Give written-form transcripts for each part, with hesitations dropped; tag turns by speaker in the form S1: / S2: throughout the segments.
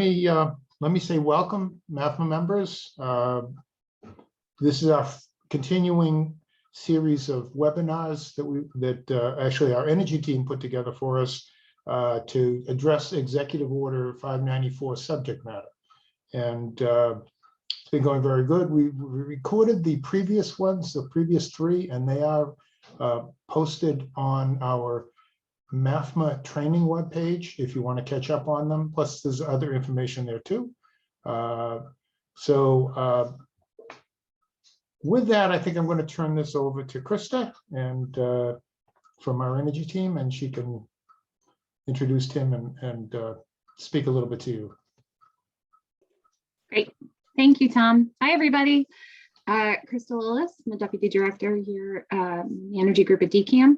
S1: Let me say welcome, MAFMA members. This is our continuing series of webinars that actually our energy team put together for us to address Executive Order 594 subject matter. And it's been going very good. We recorded the previous ones, the previous three, and they are posted on our MAFMA training webpage if you want to catch up on them. Plus, there's other information there too. With that, I think I'm going to turn this over to Krista and from our energy team, and she can introduce Tim and speak a little bit to you.
S2: Great. Thank you, Tom. Hi, everybody. Krista Lillis, I'm the Deputy Director here, the Energy Group at DCAM.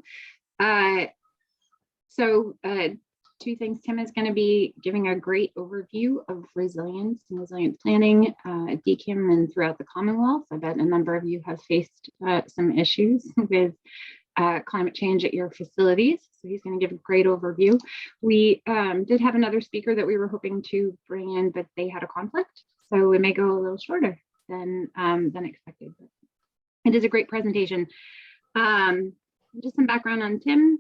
S2: Two things. Tim is going to be giving a great overview of resilience and resilient planning at DCAM and throughout the Commonwealth. I bet a number of you have faced some issues with climate change at your facilities. So he's going to give a great overview. We did have another speaker that we were hoping to bring in, but they had a conflict. So it may go a little shorter than expected. But it is a great presentation. Just some background on Tim.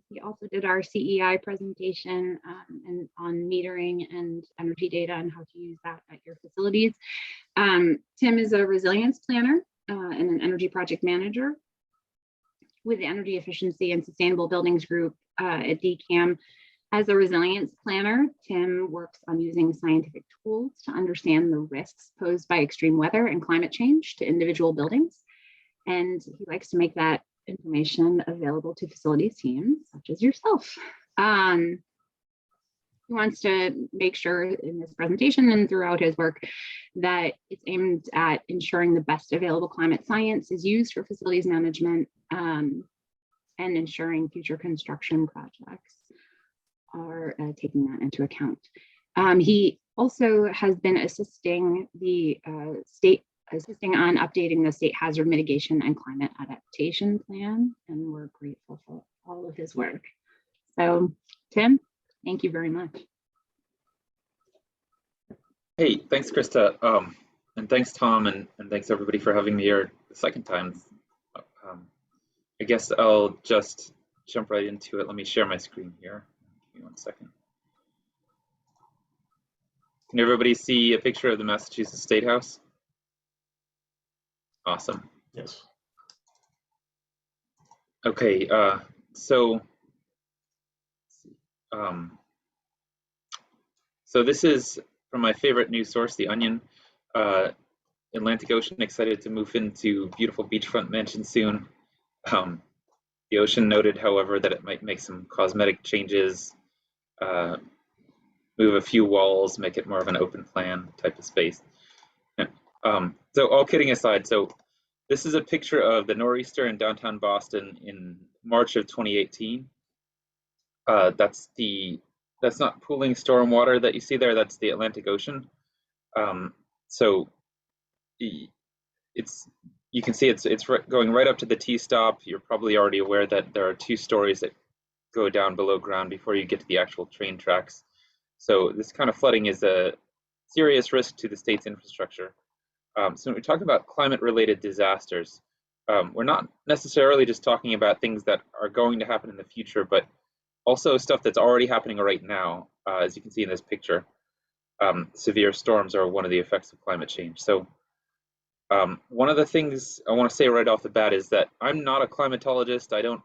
S2: He also did our CEI presentation and on metering and energy data and how to use that at your facilities. Tim is a resilience planner and an energy project manager with the Energy Efficiency and Sustainable Buildings Group at DCAM. As a resilience planner, Tim works on using scientific tools to understand the risks posed by extreme weather and climate change to individual buildings. And he likes to make that information available to facilities teams such as yourself. He wants to make sure in this presentation and throughout his work that it's aimed at ensuring the best available climate science is used for facilities management and ensuring future construction projects are taking that into account. He also has been assisting the on updating the state hazard mitigation and climate adaptation plan, and we're grateful for all of his work. So, Tim, thank you very much.
S3: Hey, thanks, Krista, and thanks, Tom, and thanks everybody for having me here the second time. I guess I'll just jump right into it. Let me share my screen here. Give me 1 second. Can everybody see a picture of the Massachusetts State House? Awesome.
S1: Yes.
S3: Okay, so this is from my favorite news source, The Onion. Atlantic Ocean excited to move into beautiful beachfront mansion soon. The ocean noted, however, that it might make some cosmetic changes, move a few walls, make it more of an open plan type of space. So all kidding aside, so this is a picture of the nor'easter in downtown Boston in March of 2018. That's not pooling storm water that you see there, that's the Atlantic Ocean. So you can see it's going right up to the T-stop. You're probably already aware that there are 2 stories that go down below ground before you get to the actual train tracks. So this kind of flooding is a serious risk to the state's infrastructure. So when we talk about climate-related disasters, we're not necessarily just talking about things that are going to happen in the future, but also stuff that's already happening right now. As you can see in this picture, severe storms are one of the effects of climate change. So one of the things I want to say right off the bat is that I'm not a climatologist. I don't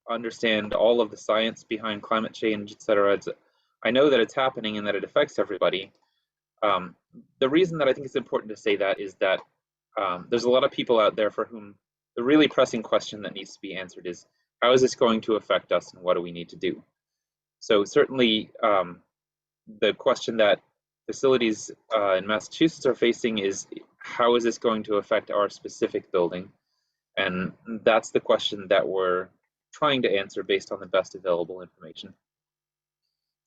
S3: understand all of the science behind climate change, etc. I know that it's happening and that it affects everybody. The reason that I think it's important to say that is that there's a lot of people out there for whom the really pressing question that needs to be answered is, how is this going to affect us and what do we need to do? So certainly the question that facilities in Massachusetts are facing is, how is this going to affect our specific building? And that's the question that we're trying to answer based on the best available information.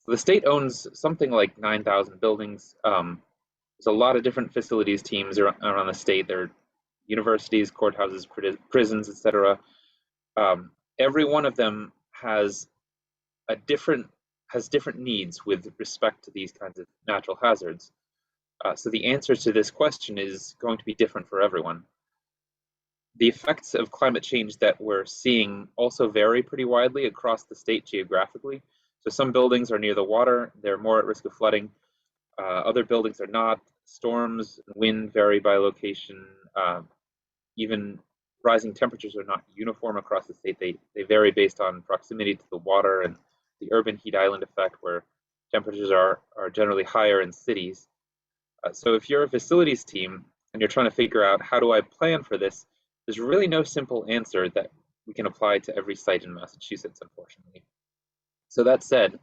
S3: So the state owns something like 9,000 buildings. There's a lot of different facilities teams around the state. There are universities, courthouses, prisons, etc. Every one of them has a different has different needs with respect to these kinds of natural hazards. So the answer to this question is going to be different for everyone. The effects of climate change that we're seeing also vary pretty widely across the state geographically. So some buildings are near the water, they're more at risk of flooding. Other buildings are not. Storms and wind vary by location. Even rising temperatures are not uniform across the state. They vary based on proximity to the water and the urban heat island effect, where temperatures are generally higher in cities. So if you're a facilities team and you're trying to figure out how do I plan for this, there's really no simple answer that we can apply to every site in Massachusetts, unfortunately. So that said,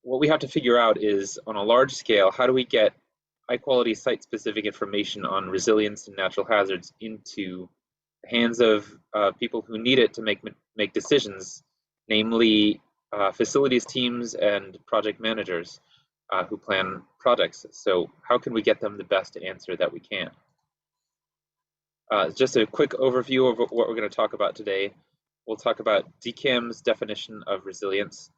S3: what we have to figure out is, on a large scale, how do we get high quality site specific information on resilience and natural hazards into the hands of people who need it to make decisions, namely facilities teams and project managers who plan projects. So how can we get them the best answer that we can? Just a quick overview of what we're going to talk about today. We'll talk about DCAM's definition of resilience.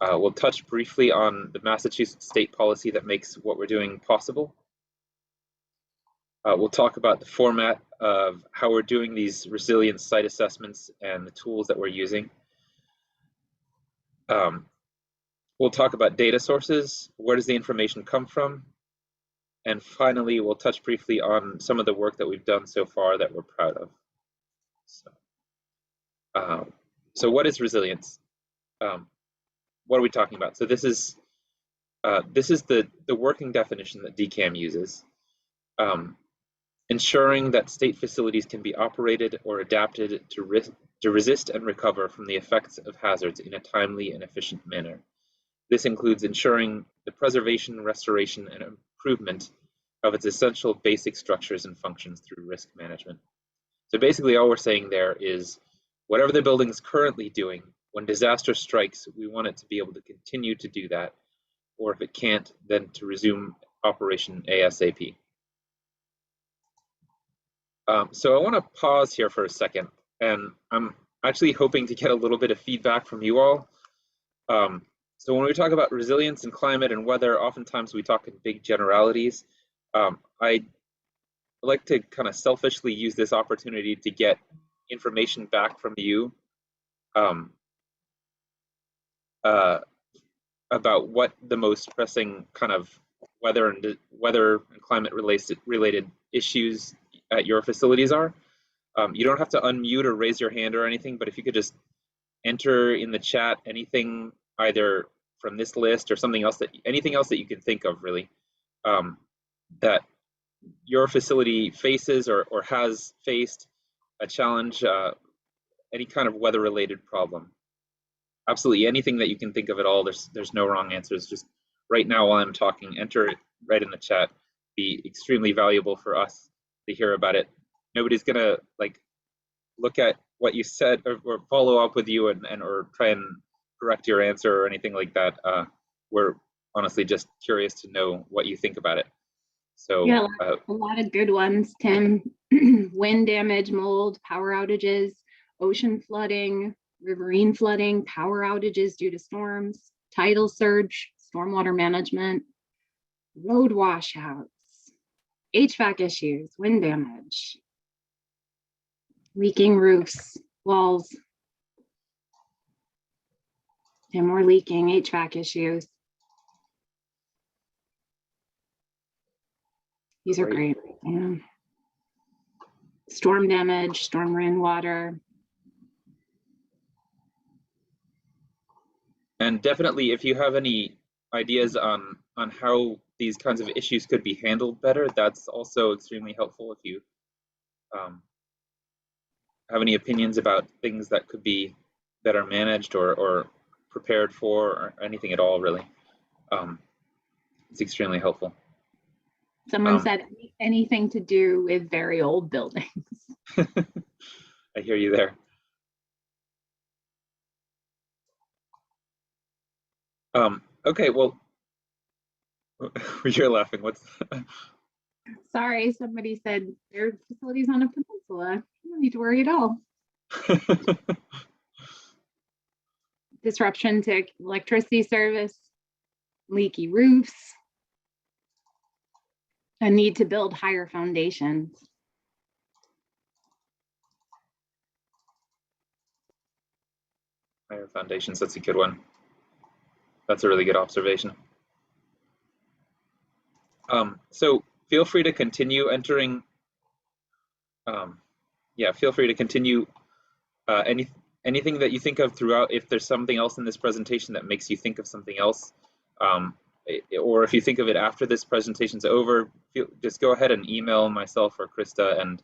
S3: We'll touch briefly on the Massachusetts state policy that makes what we're doing possible. We'll talk about the format of how we're doing these resilience site assessments and the tools that we're using. We'll talk about data sources. Where does the information come from? And finally, we'll touch briefly on some of the work that we've done so far that we're proud of. So what is resilience? What are we talking about? So this is the working definition that DCAM uses. Ensuring that state facilities can be operated or adapted to resist and recover from the effects of hazards in a timely and efficient manner. This includes ensuring the preservation, restoration, and improvement of its essential basic structures and functions through risk management. So basically all we're saying there is whatever the building is currently doing, when disaster strikes, we want it to be able to continue to do that, or if it can't, then to resume operation ASAP. So I want to pause here for a second, and I'm actually hoping to get a little bit of feedback from you all. So when we talk about resilience and climate and weather, oftentimes we talk in big generalities. I like to kind of selfishly use this opportunity to get information back from you about what the most pressing kind of weather and climate related issues at your facilities are. You don't have to unmute or raise your hand or anything, but if you could just enter in the chat anything either from this list or something else anything else that you can think of, really, that your facility faces or has faced a challenge, any kind of weather related problem. Absolutely anything that you can think of at all. There's no wrong answers. Just right now while I'm talking, enter it right in the chat. Be extremely valuable for us to hear about it. Nobody's gonna like look at what you said or follow up with you and or try and correct your answer or anything like that. We're honestly just curious to know what you think about it. So
S2: yeah, a lot of good ones, Tim. Wind damage, mold, power outages, ocean flooding, riverine flooding, power outages due to storms, tidal surge, stormwater management, road washouts, HVAC issues, wind damage, leaking roofs, walls, and more leaking, HVAC issues. These are great. Yeah. Storm damage, storm rainwater.
S3: And definitely, if you have any ideas on how these kinds of issues could be handled better, that's also extremely helpful. If you have any opinions about things that could be better managed or prepared for, or anything at all, really, it's extremely helpful.
S2: Someone said anything to do with very old buildings.
S3: I hear you there. Okay, well, you're laughing. What's
S2: Sorry, somebody said their facility's on a peninsula. You don't need to worry at all. disruption to electricity service, leaky roofs, a need to build higher foundations.
S3: Higher foundations, that's a good one. That's a really good observation. So feel free to continue entering. Yeah, feel free to continue anything that you think of throughout. If there's something else in this presentation that makes you think of something else, or if you think of it after this presentation's over, just go ahead and email myself or Krista and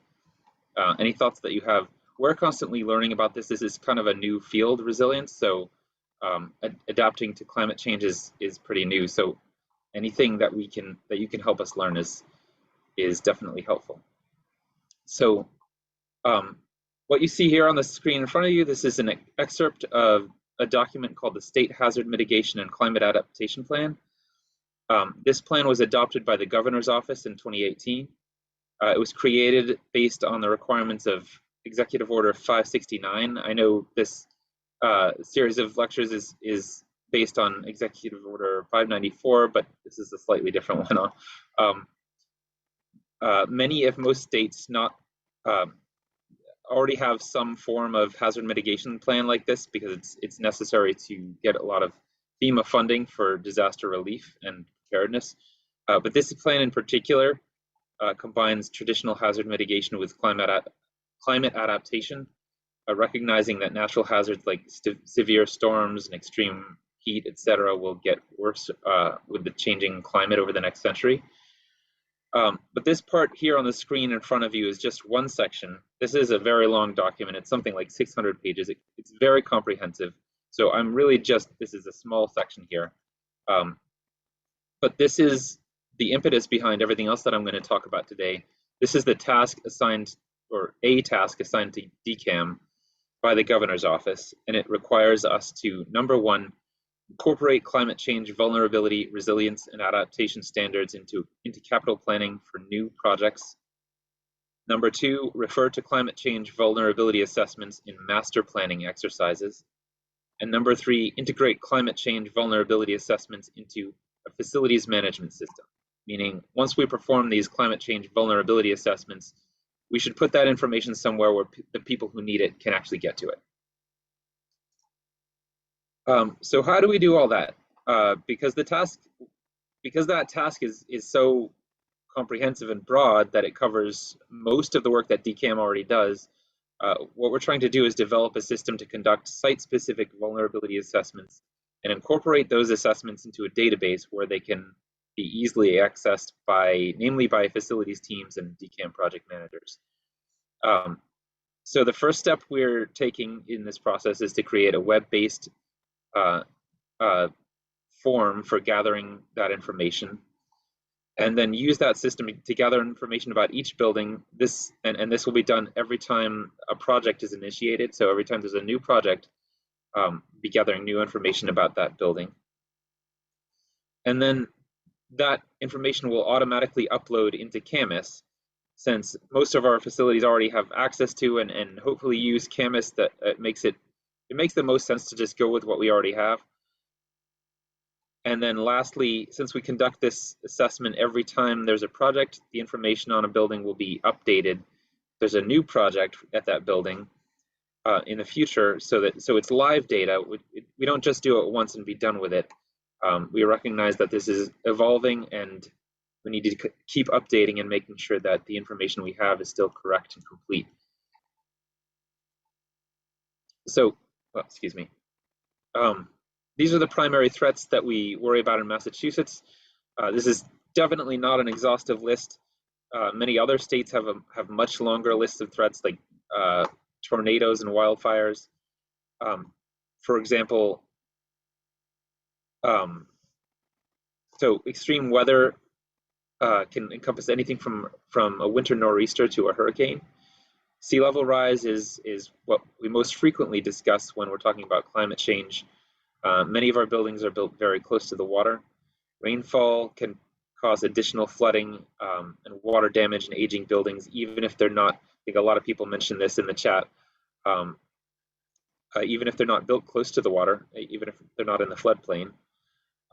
S3: any thoughts that you have. We're constantly learning about this. This is kind of a new field, resilience. So adapting to climate change is pretty new. So anything that you can help us learn is definitely helpful. So what you see here on the screen in front of you, this is an excerpt of a document called the State Hazard Mitigation and Climate Adaptation Plan. This plan was adopted by the Governor's Office in 2018. It was created based on the requirements of Executive Order 569. I know this series of lectures is based on Executive Order 594, but this is a slightly different one. Many, if most states, already have some form of hazard mitigation plan like this because it's necessary to get a lot of FEMA funding for disaster relief and preparedness. But this plan in particular combines traditional hazard mitigation with climate adaptation, recognizing that natural hazards like severe storms and extreme heat, etc., will get worse with the changing climate over the next century. But this part here on the screen in front of you is just one section. This is a very long document. It's something like 600 pages. It's very comprehensive. So I'm really this is a small section here. But this is the impetus behind everything else that I'm going to talk about today. This is the task assigned, or a task assigned to DCAM by the Governor's Office, and it requires us to, number one, incorporate climate change vulnerability, resilience, and adaptation standards into capital planning for new projects. Number two, refer to climate change vulnerability assessments in master planning exercises. And number three, integrate climate change vulnerability assessments into a facilities management system, meaning once we perform these climate change vulnerability assessments, we should put that information somewhere where the people who need it can actually get to it. So how do we do all that? Because that task is so comprehensive and broad that it covers most of the work that DCAM already does. What we're trying to do is develop a system to conduct site-specific vulnerability assessments and incorporate those assessments into a database where they can be easily accessed namely by facilities teams and DCAM project managers. So the first step we're taking in this process is to create a web-based form for gathering that information, and then use that system to gather information about each building. This will be done every time a project is initiated. So every time there's a new project, be gathering new information about that building. And then that information will automatically upload into CAMIS, since most of our facilities already have access to and hopefully use CAMIS. That it makes the most sense to just go with what we already have. And then lastly, since we conduct this assessment every time there's a project, the information on a building will be updated. There's a new project at that building in the future, so it's live data. We don't just do it once and be done with it. We recognize that this is evolving and we need to keep updating and making sure that the information we have is still correct and complete. So, excuse me. These are the primary threats that we worry about in Massachusetts. This is definitely not an exhaustive list. Many other states have much longer lists of threats, like tornadoes and wildfires. For example, so extreme weather can encompass anything from a winter nor'easter to a hurricane. Sea level rise is what we most frequently discuss when we're talking about climate change. Many of our buildings are built very close to the water. Rainfall can cause additional flooding and water damage in aging buildings, even if they're not. I think a lot of people mentioned this in the chat. even if they're not built close to the water, even if they're not in the floodplain.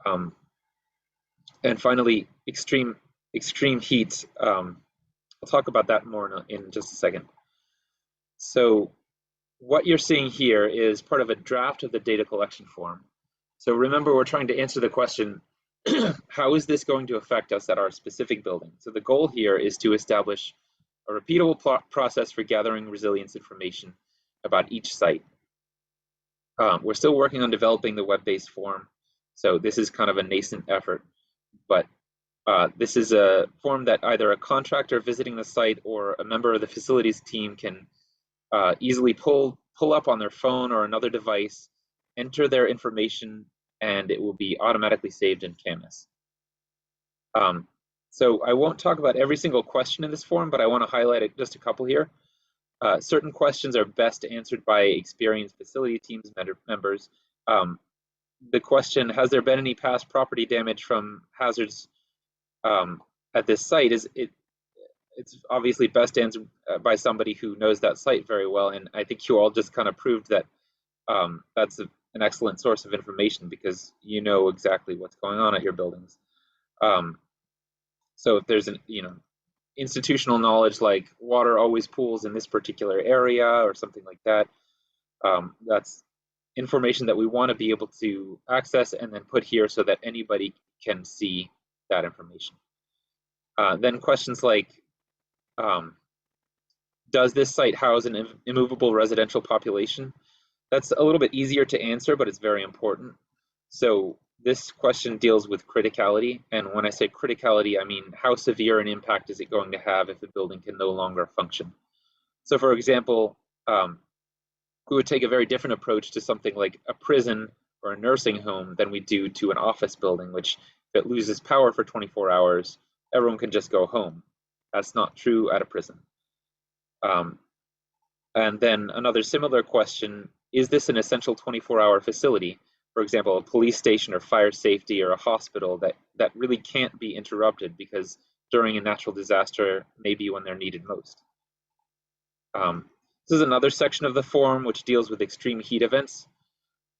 S3: And finally, extreme heat. I'll talk about that more in just a second. So what you're seeing here is part of a draft of the data collection form. So remember, we're trying to answer the question, how is this going to affect us at our specific building? So the goal here is to establish a repeatable process for gathering resilience information about each site. We're still working on developing the web-based form, so this is kind of a nascent effort, but this is a form that either a contractor visiting the site or a member of the facilities team can easily pull up on their phone or another device, enter their information, and it will be automatically saved in Canvas. So I won't talk about every single question in this form, but I want to highlight just a couple here. Certain questions are best answered by experienced facility teams members. The question, has there been any past property damage from hazards at this site, it's obviously best answered by somebody who knows that site very well, and I think you all just kind of proved that that's an excellent source of information because you know exactly what's going on at your buildings. So if there's institutional knowledge like water always pools in this particular area or something like that, that's information that we want to be able to access and then put here so that anybody can see that information. Then questions like, does this site house an immovable residential population? That's a little bit easier to answer, but it's very important. So this question deals with criticality. And when I say criticality, I mean how severe an impact is it going to have if a building can no longer function? So for example, we would take a very different approach to something like a prison or a nursing home than we do to an office building, which if it loses power for 24 hours, everyone can just go home. That's not true at a prison. And then another similar question, is this an essential 24-hour facility? For example, a police station or fire safety or a hospital that really can't be interrupted because during a natural disaster, maybe when they're needed most. This is another section of the form which deals with extreme heat events.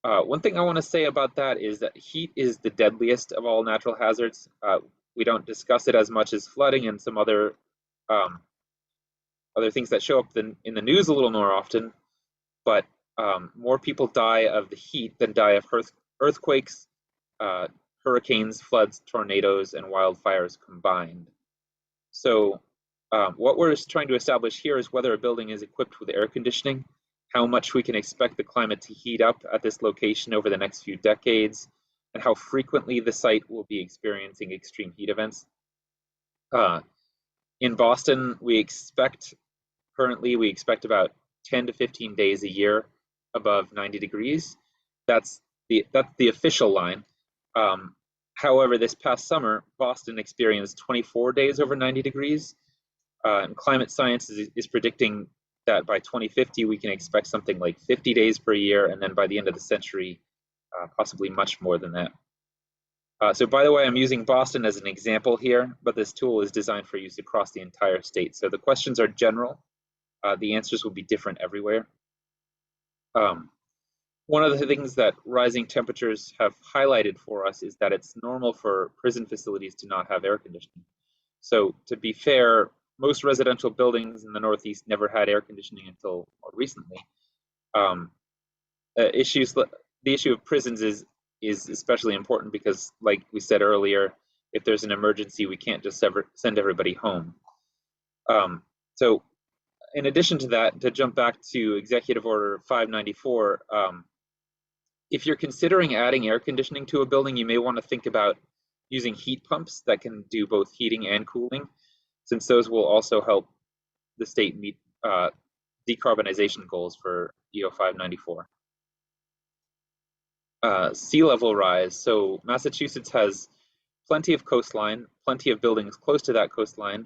S3: One thing I want to say about that is that heat is the deadliest of all natural hazards. We don't discuss it as much as flooding and some other things that show up in the news a little more often, but more people die of the heat than die of earthquakes, hurricanes, floods, tornadoes, and wildfires combined. So what we're trying to establish here is whether a building is equipped with air conditioning, how much we can expect the climate to heat up at this location over the next few decades, and how frequently the site will be experiencing extreme heat events. In Boston, currently we expect about 10 to 15 days a year above 90 degrees. That's the official line. However, this past summer, Boston experienced 24 days over 90 degrees. And climate science is predicting that by 2050, we can expect something like 50 days per year, and then by the end of the century, possibly much more than that. So by the way, I'm using Boston as an example here, but this tool is designed for use across the entire state. So the questions are general. The answers will be different everywhere. One of the things that rising temperatures have highlighted for us is that it's normal for prison facilities to not have air conditioning. So to be fair, most residential buildings in the Northeast never had air conditioning until more recently. The issue of prisons is especially important because, like we said earlier, if there's an emergency, we can't just send everybody home. So in addition to that, to jump back to Executive Order 594, if you're considering adding air conditioning to a building, you may want to think about using heat pumps that can do both heating and cooling, since those will also help the state meet decarbonization goals for EO 594. Sea level rise. So Massachusetts has plenty of coastline, plenty of buildings close to that coastline.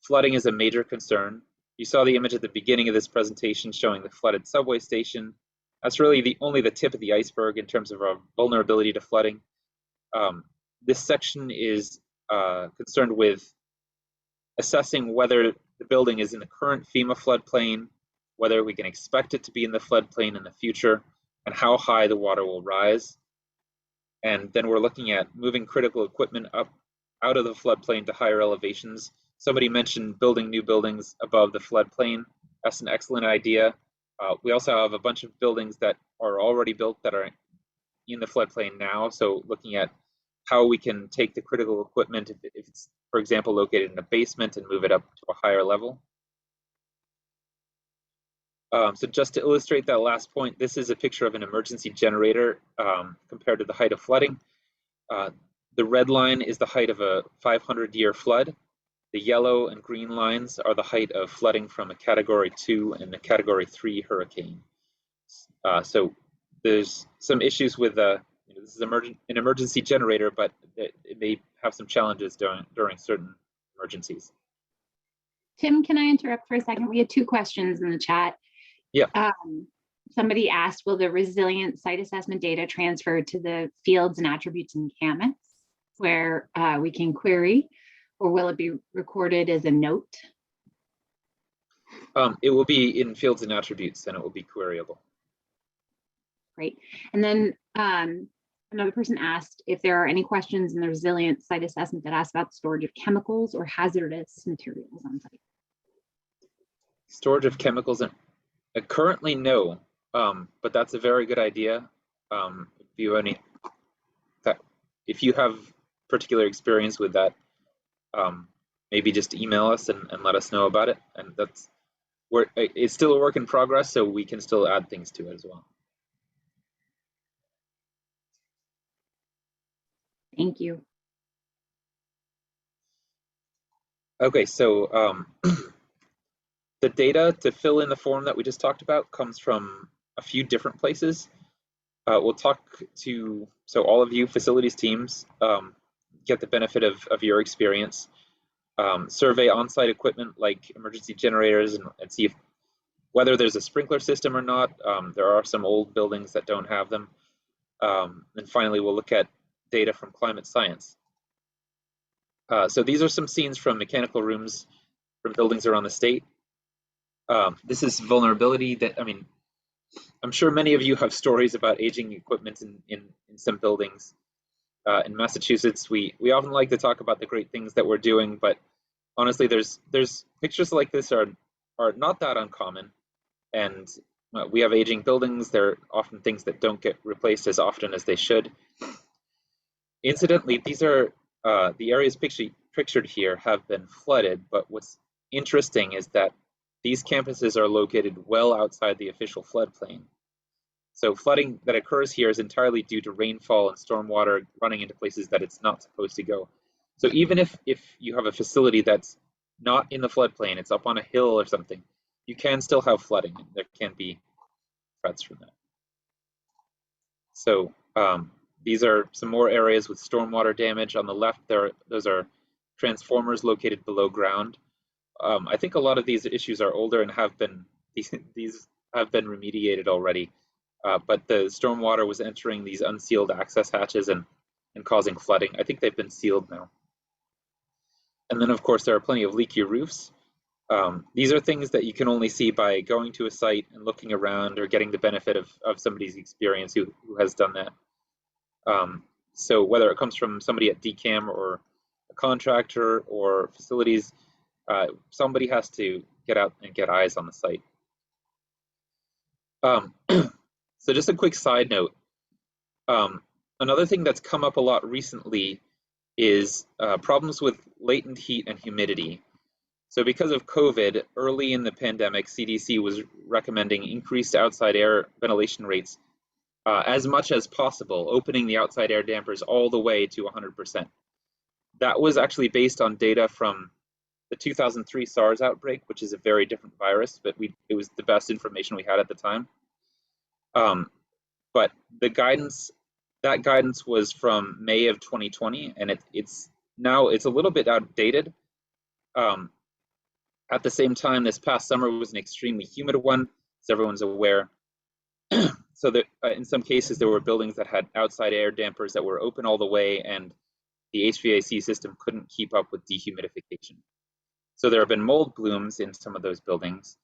S3: Flooding is a major concern. You saw the image at the beginning of this presentation showing the flooded subway station. That's really only the tip of the iceberg in terms of our vulnerability to flooding. This section is concerned with assessing whether the building is in the current FEMA floodplain whether we can expect it to be in the floodplain in the future, and how high the water will rise. And then we're looking at moving critical equipment up out of the floodplain to higher elevations. Somebody mentioned building new buildings above the floodplain. That's an excellent idea. We also have a bunch of buildings that are already built that are in the floodplain now. So looking at how we can take the critical equipment, if it's, for example, located in a basement, and move it up to a higher level. So just to illustrate that last point, this is a picture of an emergency generator compared to the height of flooding. The red line is the height of a 500-year flood. The yellow and green lines are the height of flooding from a Category 2 and a Category 3 hurricane. So there's some issues with this is an emergency generator, but it may have some challenges during certain emergencies.
S2: Tim, can I interrupt for a second? We had 2 questions in the chat.
S3: Yeah.
S2: Somebody asked, will the resilient site assessment data transfer to the fields and attributes in CAMEX where we can query, or will it be recorded as a note?
S3: It will be in fields and attributes, and it will be queryable.
S2: Great. And then another person asked if there are any questions in the resilient site assessment that ask about storage of chemicals or hazardous materials on site.
S3: Storage of chemicals, and currently no, but that's a very good idea. If you have particular experience with that, maybe just email us and let us know about it. And it's still a work in progress, so we can still add things to it as well.
S2: Thank you.
S3: Okay, so the data to fill in the form that we just talked about comes from a few different places. We'll talk to, so all of you facilities teams get the benefit of your experience. Survey on-site equipment like emergency generators and see whether there's a sprinkler system or not. There are some old buildings that don't have them. And finally, we'll look at data from climate science. So these are some scenes from mechanical rooms from buildings around the state. This is vulnerability that, I'm sure many of you have stories about aging equipment in some buildings. In Massachusetts, we often like to talk about the great things that we're doing, but honestly, there's pictures like this are not that uncommon. And we have aging buildings. There are often things that don't get replaced as often as they should. Incidentally, these are the areas pictured here have been flooded, but what's interesting is that these campuses are located well outside the official floodplain. So flooding that occurs here is entirely due to rainfall and stormwater running into places that it's not supposed to go. So even if you have a facility that's not in the floodplain, it's up on a hill or something, you can still have flooding. There can be threats from that. So these are some more areas with stormwater damage. On the left, those are transformers located below ground. I think a lot of these issues are older and have been these have been remediated already. But the stormwater was entering these unsealed access hatches and causing flooding. I think they've been sealed now. And then, of course, there are plenty of leaky roofs. These are things that you can only see by going to a site and looking around or getting the benefit of somebody's experience who has done that. So whether it comes from somebody at DCAM or a contractor or facilities, somebody has to get out and get eyes on the site. So just a quick side note. Another thing that's come up a lot recently is problems with latent heat and humidity. So because of COVID, early in the pandemic, CDC was recommending increased outside air ventilation rates as much as possible, opening the outside air dampers all the way to 100%. That was actually based on data from the 2003 SARS outbreak, which is a very different virus, but it was the best information we had at the time. But the guidance, that guidance was from May of 2020, and it's now a little bit outdated. At the same time, this past summer was an extremely humid one, as everyone's aware. So that in some cases, there were buildings that had outside air dampers that were open all the way, and the HVAC system couldn't keep up with dehumidification. So there have been mold blooms in some of those buildings.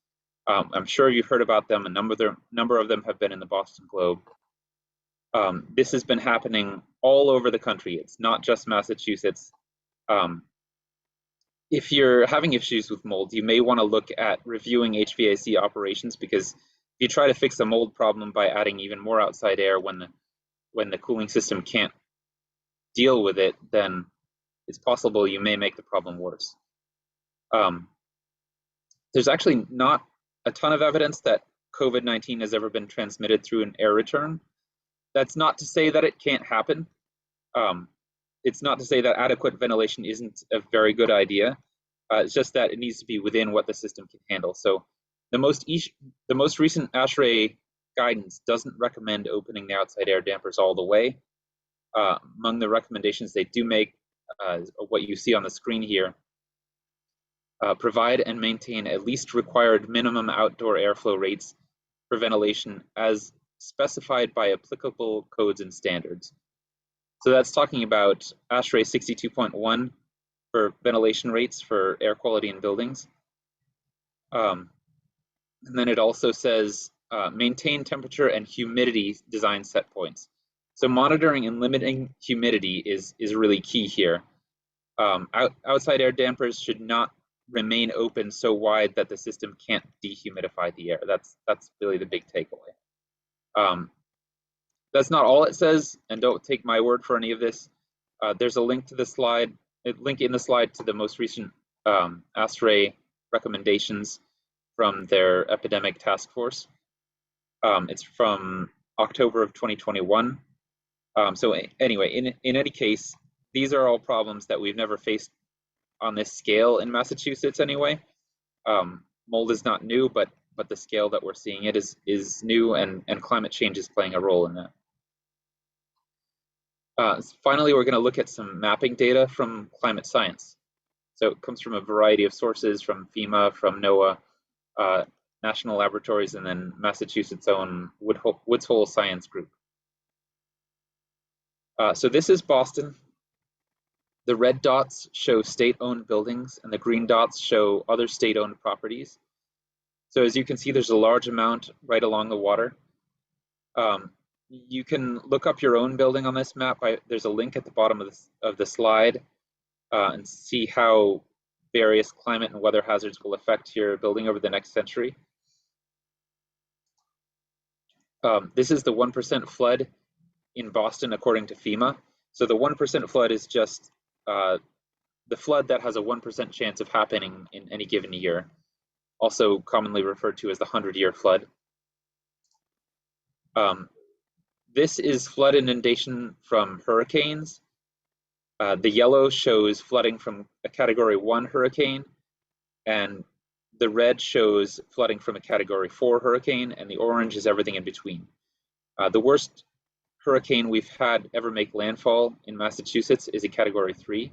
S3: I'm sure you've heard about them. A number of them have been in the Boston Globe. This has been happening all over the country. It's not just Massachusetts. If you're having issues with mold, you may want to look at reviewing HVAC operations, because if you try to fix a mold problem by adding even more outside air when the cooling system can't deal with it, then it's possible you may make the problem worse. There's actually not a ton of evidence that COVID-19 has ever been transmitted through an air return. That's not to say that it can't happen. It's not to say that adequate ventilation isn't a very good idea. It's just that it needs to be within what the system can handle. So the most recent ASHRAE guidance doesn't recommend opening the outside air dampers all the way. Among the recommendations they do make, what you see on the screen here, provide and maintain at least required minimum outdoor airflow rates for ventilation as specified by applicable codes and standards. So that's talking about ASHRAE 62.1 for ventilation rates for air quality in buildings. And then it also says maintain temperature and humidity design set points. So monitoring and limiting humidity is really key here. Outside air dampers should not remain open so wide that the system can't dehumidify the air. That's really the big takeaway. That's not all it says, and don't take my word for any of this. There's a link to the slide, a link in the slide to the most recent ASHRAE recommendations from their epidemic task force. It's from October of 2021. So anyway, in any case, these are all problems that we've never faced on this scale in Massachusetts anyway. Mold is not new, but the scale that we're seeing it is new, and climate change is playing a role in that. Finally, we're going to look at some mapping data from climate science. So it comes from a variety of sources, from FEMA, from NOAA, national laboratories, and then Massachusetts' own Woods Hole Science Group. So this is Boston. The red dots show state-owned buildings, and the green dots show other state-owned properties. So as you can see, there's a large amount right along the water. You can look up your own building on this map. There's a link at the bottom of the slide, and see how various climate and weather hazards will affect your building over the next century. This is the 1% flood in Boston according to FEMA. So the 1% flood is just the flood that has a 1% chance of happening in any given year, also commonly referred to as the 100-year flood. This is flood inundation from hurricanes. The yellow shows flooding from a Category 1 hurricane, and the red shows flooding from a Category 4 hurricane, and the orange is everything in between. The worst hurricane we've had ever make landfall in Massachusetts is a Category 3.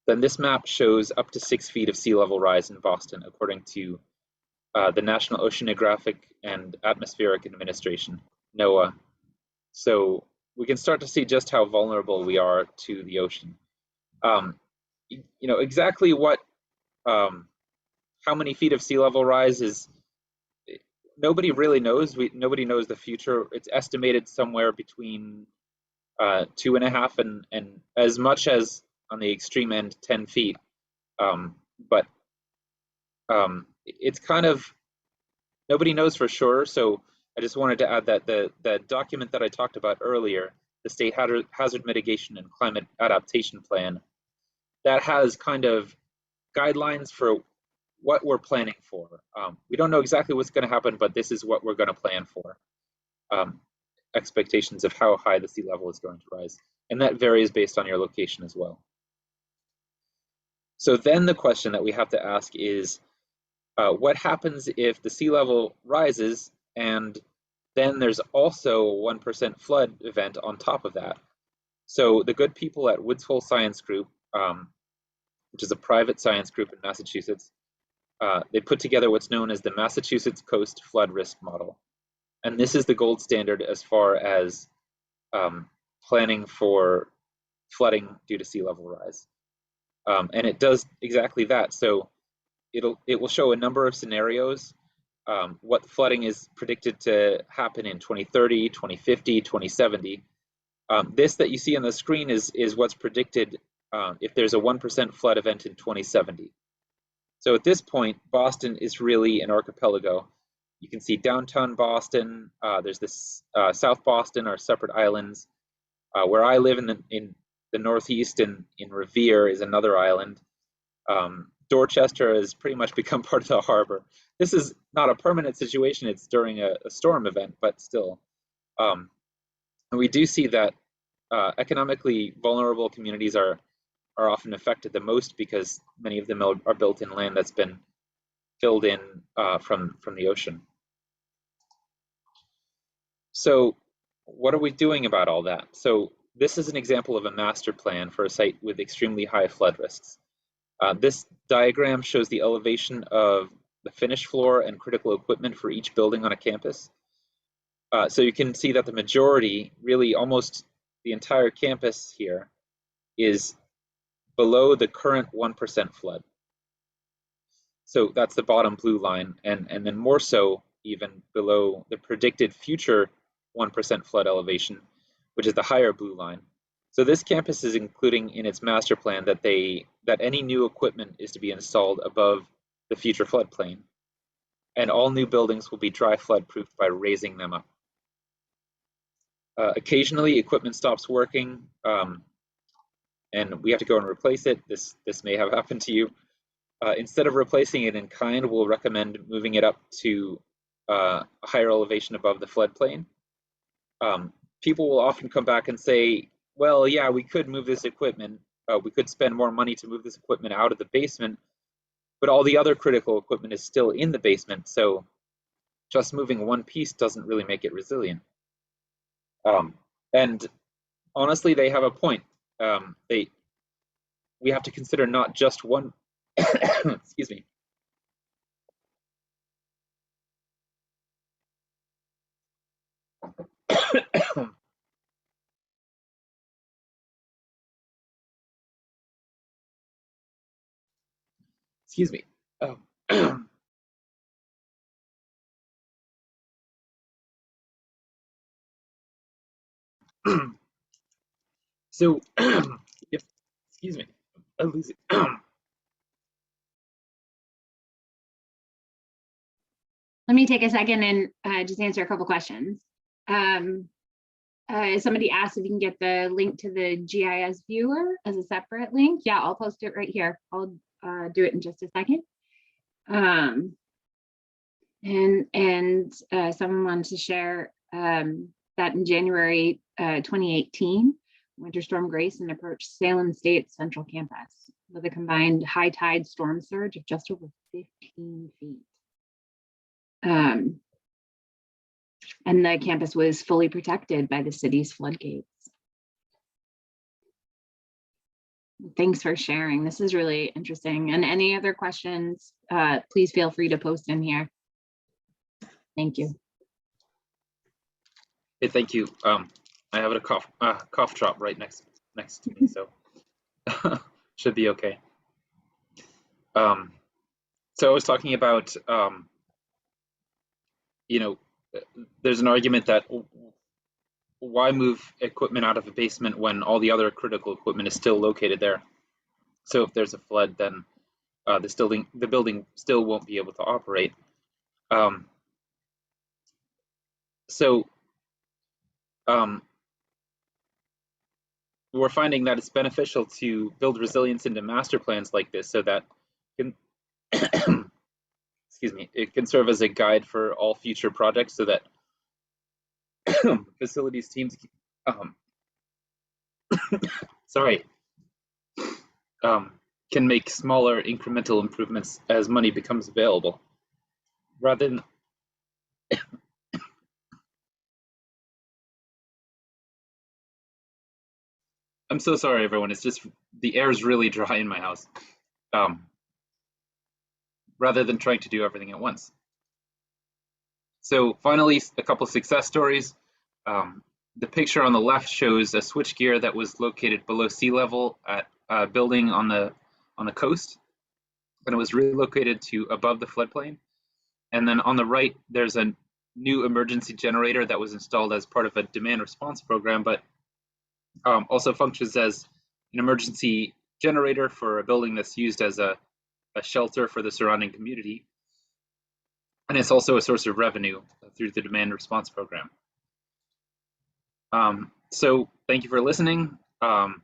S3: Then this map shows up to 6 feet of sea level rise in Boston, according to the National Oceanographic and Atmospheric Administration, NOAA. So we can start to see just how vulnerable we are to the ocean. You know, exactly what, how many feet of sea level rise is, nobody really knows. Nobody knows the future. It's estimated somewhere between 2.5 and as much as, on the extreme end, 10 feet. But it's kind of, nobody knows for sure. So I just wanted to add that the document that I talked about earlier, the State Hazard Mitigation and Climate Adaptation Plan, that has kind of guidelines for what we're planning for. We don't know exactly what's going to happen, but this is what we're going to plan for. Expectations of how high the sea level is going to rise. And that varies based on your location as well. So then the question that we have to ask is, what happens if the sea level rises and then there's also a 1% flood event on top of that? So the good people at Woods Hole Science Group, which is a private science group in Massachusetts, they put together what's known as the Massachusetts Coast Flood Risk Model. And this is the gold standard as far as planning for flooding due to sea level rise. And it does exactly that. So it will show a number of scenarios, what flooding is predicted to happen in 2030, 2050, 2070. This that you see on the screen is what's predicted if there's a 1% flood event in 2070. So at this point, Boston is really an archipelago. You can see downtown Boston. There's this South Boston are separate islands. Where I live in the Northeast in Revere is another island. Dorchester has pretty much become part of the harbor. This is not a permanent situation. It's during a storm event, but still. And we do see that economically vulnerable communities are often affected the most because many of them are built in land that's been filled in from the ocean. So what are we doing about all that? So this is an example of a master plan for a site with extremely high flood risks. This diagram shows the elevation of the finished floor and critical equipment for each building on a campus. So you can see that the majority, really almost the entire campus here, is below the current 1% flood. So that's the bottom blue line, and then more so even below the predicted future 1% flood elevation, which is the higher blue line. So this campus is including in its master plan that any new equipment is to be installed above the future floodplain, and all new buildings will be dry flood proofed by raising them up. Occasionally, equipment stops working, and we have to go and replace it. This may have happened to you. Instead of replacing it in kind, we'll recommend moving it up to a higher elevation above the floodplain. People will often come back and say, well, yeah, we could move this equipment. We could spend more money to move this equipment out of the basement, but all the other critical equipment is still in the basement. So just moving one piece doesn't really make it resilient. And honestly, they have a point. We have to consider not just one, excuse me. Excuse me. So, excuse me, I'm losing.
S2: Let me take a second and just answer a couple questions. Somebody asked if you can get the link to the GIS viewer as a separate link. Yeah, I'll post it right here. I'll do it in just a second. And someone wanted to share that in January 2018, Winter Storm Grayson approached Salem State's central campus with a combined high tide storm surge of just over 15 feet. And the campus was fully protected by the city's floodgates. Thanks for sharing. This is really interesting. And any other questions, please feel free to post in here. Thank you.
S3: Hey, thank you. I have a cough drop right next to me, so should be okay. So I was talking about, you know, there's an argument that why move equipment out of a basement when all the other critical equipment is still located there? So if there's a flood, then the building still won't be able to operate. We're finding that it's beneficial to build resilience into master plans like this so that excuse me, it can serve as a guide for all future projects so that facilities teams can make smaller incremental improvements as money becomes available rather than I'm so sorry, everyone. It's just the air is really dry in my house. Rather than trying to do everything at once. So finally, a couple success stories. The picture on the left shows a switchgear that was located below sea level at a building on the coast. and it was relocated to above the floodplain. And then on the right, there's a new emergency generator that was installed as part of a demand response program, but also functions as an emergency generator for a building that's used as a shelter for the surrounding community. And it's also a source of revenue through the demand response program. So thank you for listening. To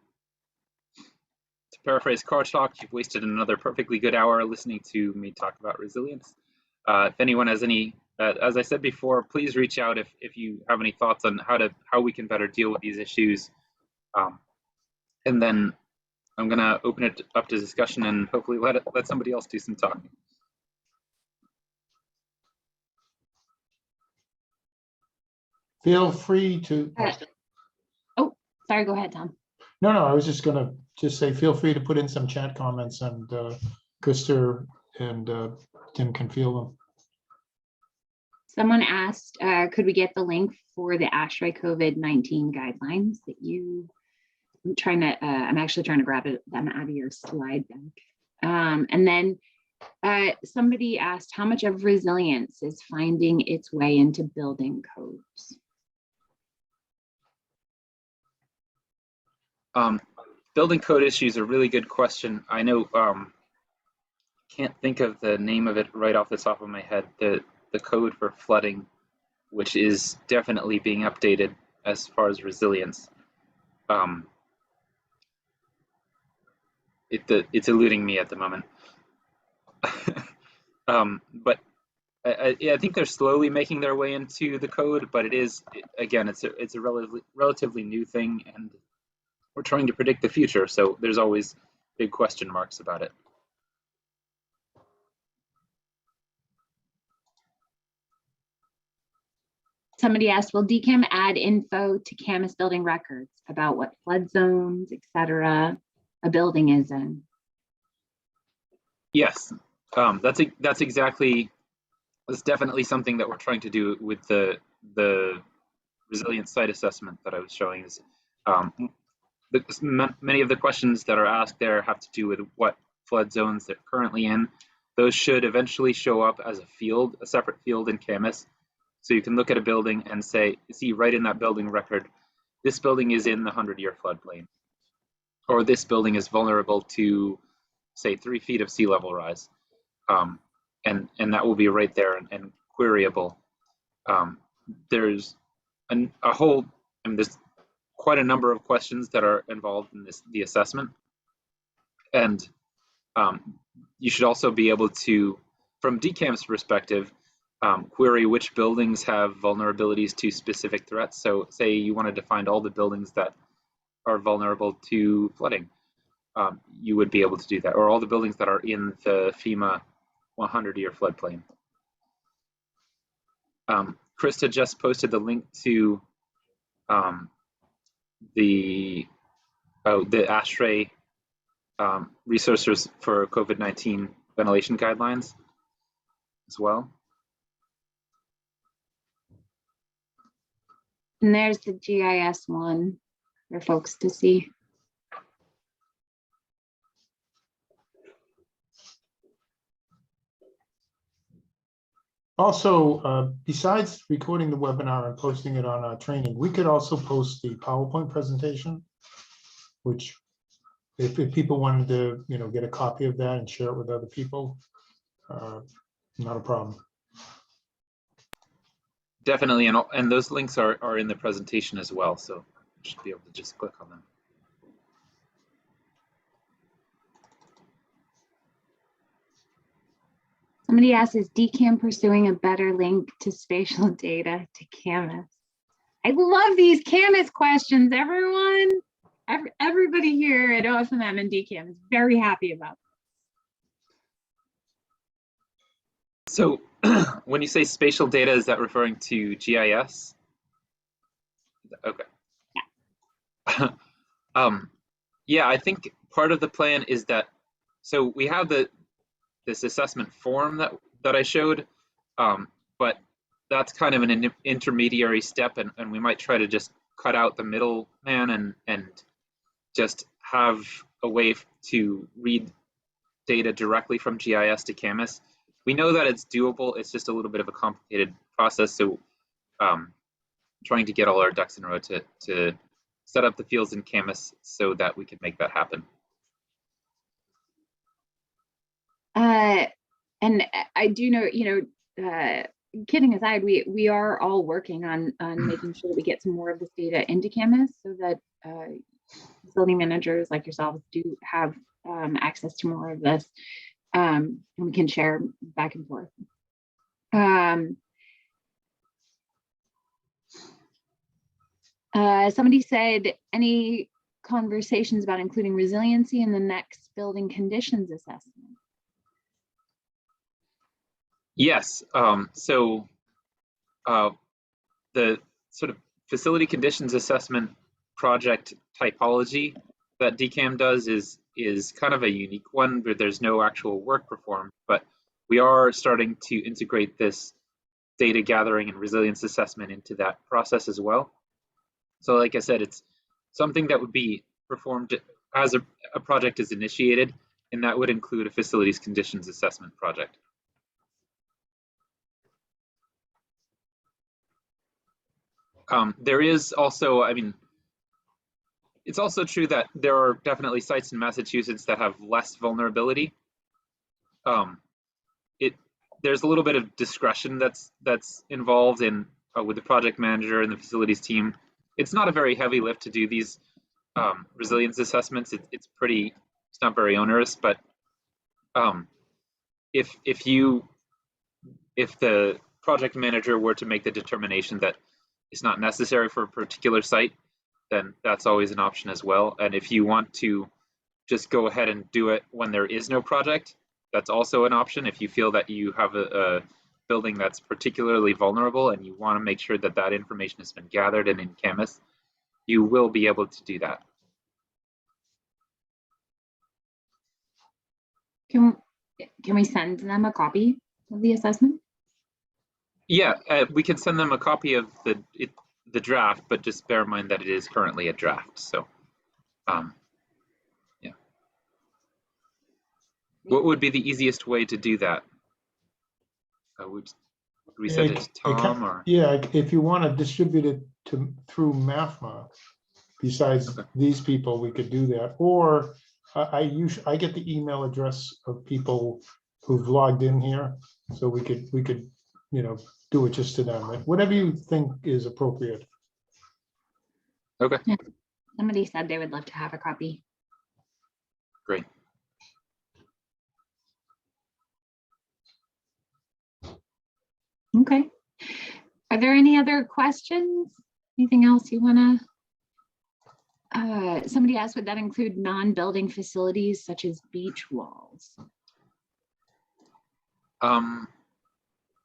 S3: paraphrase Car Talk, you've wasted another perfectly good hour listening to me talk about resilience. If anyone has any, as I said before, please reach out if you have any thoughts on how we can better deal with these issues. And then I'm going to open it up to discussion and hopefully let somebody else do some talking.
S1: Feel free to.
S2: Oh, sorry, go ahead, Tom.
S1: No, I was just gonna say, feel free to put in some chat comments, and Krista and Tim can field them.
S2: Someone asked, could we get the link for the ASHRAE COVID-19 guidelines that I'm actually trying to grab them out of your slide deck. And then somebody asked how much of resilience is finding its way into building codes?
S3: Building code issues are a really good question. I know, can't think of the name of it right off the top of my head, the code for flooding, which is definitely being updated as far as resilience. It's eluding me at the moment. But I think they're slowly making their way into the code, but it's a relatively new thing, and we're trying to predict the future, so there's always big question marks about it.
S2: Somebody asked, will DCAM add info to Camas building records about what flood zones, et cetera, a building is in?
S3: Yes, that's definitely something that we're trying to do with the resilience site assessment that I was showing. Is many of the questions that are asked there have to do with what flood zones they're currently in. Those should eventually show up as a separate field in Camas. So you can look at a building and see right in that building record, this building is in the 100-year floodplain, or this building is vulnerable to, say, 3 feet of sea level rise. And that will be right there and queryable. There's there's quite a number of questions that are involved in the assessment. And you should also be able to, from DCAM's perspective, query which buildings have vulnerabilities to specific threats. So say you wanted to find all the buildings that are vulnerable to flooding, you would be able to do that, or all the buildings that are in the FEMA 100-year floodplain. Krista just posted the link to the ASHRAE resources for COVID-19 ventilation guidelines as well.
S2: And there's the GIS one for folks to see.
S1: Also, besides recording the webinar and posting it on our training, we could also post the PowerPoint presentation, which if people wanted to, get a copy of that and share it with other people, not a problem.
S3: Definitely, and those links are in the presentation as well, so you should be able to just click on them.
S2: Somebody asked, is DCAM pursuing a better link to spatial data to Camas? I love these Camas questions, everyone. Everybody here at OFMM and DCAM is very happy about this.
S3: So when you say spatial data, is that referring to GIS? Okay.
S2: Yeah.
S3: Yeah, I think part of the plan is that, so we have this assessment form that I showed, but that's kind of an intermediary step, and we might try to just cut out the middleman and just have a way to read data directly from GIS to Camus. We know that it's doable. It's just a little bit of a complicated process. So trying to get all our ducks in a row to set up the fields in Camus so that we can make that happen.
S2: And I do know, kidding aside, we are all working on making sure that we get some more of this data into Camus so that facility managers like yourselves do have access to more of this, and we can share back and forth. Somebody said, any conversations about including resiliency in the next building conditions assessment?
S3: Yes. So the sort of facility conditions assessment project typology that DCAM does is kind of a unique one where there's no actual work performed, but we are starting to integrate this data gathering and resilience assessment into that process as well. So like I said, it's something that would be performed as a project is initiated, and that would include a facilities conditions assessment project. There is also, I mean, it's also true that there are definitely sites in Massachusetts that have less vulnerability. There's a little bit of discretion that's involved in with the project manager and the facilities team. It's not a very heavy lift to do these resilience assessments. It's not very onerous, but if the project manager were to make the determination that it's not necessary for a particular site, then that's always an option as well. And if you want to just go ahead and do it when there is no project, that's also an option. If you feel that you have a building that's particularly vulnerable and you want to make sure that that information has been gathered and in Camus, you will be able to do that.
S2: Can we send them a copy of the assessment?
S3: Yeah, we can send them a copy of the draft, but just bear in mind that it is currently a draft. So, yeah. What would be the easiest way to do that? Would we send it to Tom or?
S1: Yeah, if you want to distribute it through MAFMA, besides these people, we could do that. Or I get the email address of people who've logged in here, so we could do it just to them. Whatever you think is appropriate.
S3: Okay.
S2: Yeah. Somebody said they would love to have a copy.
S3: Great.
S2: Okay. Are there any other questions? Anything else you want to? Somebody asked, would that include non-building facilities such as beach walls?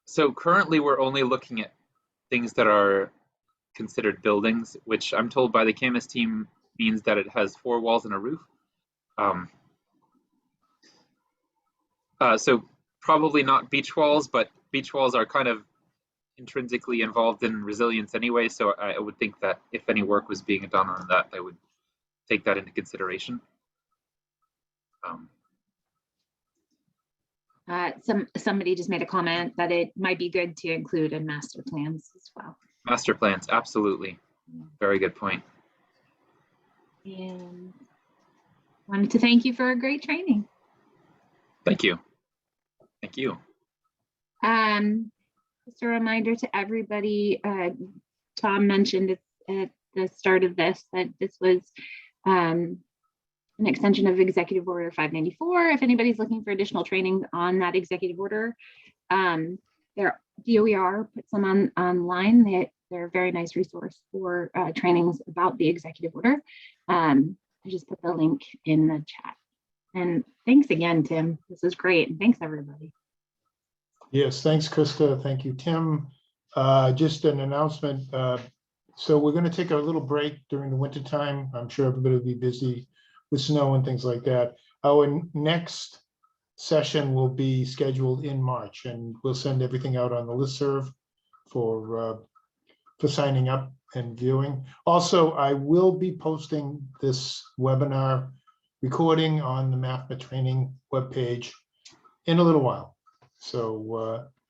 S3: So currently we're only looking at things that are considered buildings, which I'm told by the Camus team means that it has 4 walls and a roof. So probably not beach walls, but beach walls are kind of intrinsically involved in resilience anyway. So I would think that if any work was being done on that, they would take that into consideration.
S2: Somebody just made a comment that it might be good to include in master plans as well.
S3: Master plans, absolutely. Very good point.
S2: And wanted to thank you for a great training.
S3: Thank you. Thank you.
S2: Just a reminder to everybody, Tom mentioned at the start of this that this was an extension of Executive Order 594. If anybody's looking for additional training on that executive order, their DOER puts them online. They're a very nice resource for trainings about the executive order. I just put the link in the chat. And thanks again, Tim. This was great. And thanks, everybody.
S1: Yes, thanks, Krista. Thank you, Tim. Just an announcement. So we're going to take a little break during the winter time. I'm sure everybody will be busy with snow and things like that. Our next session will be scheduled in March, and we'll send everything out on the listserv for signing up and viewing. Also, I will be posting this webinar recording on the MAFMA training webpage in a little while. So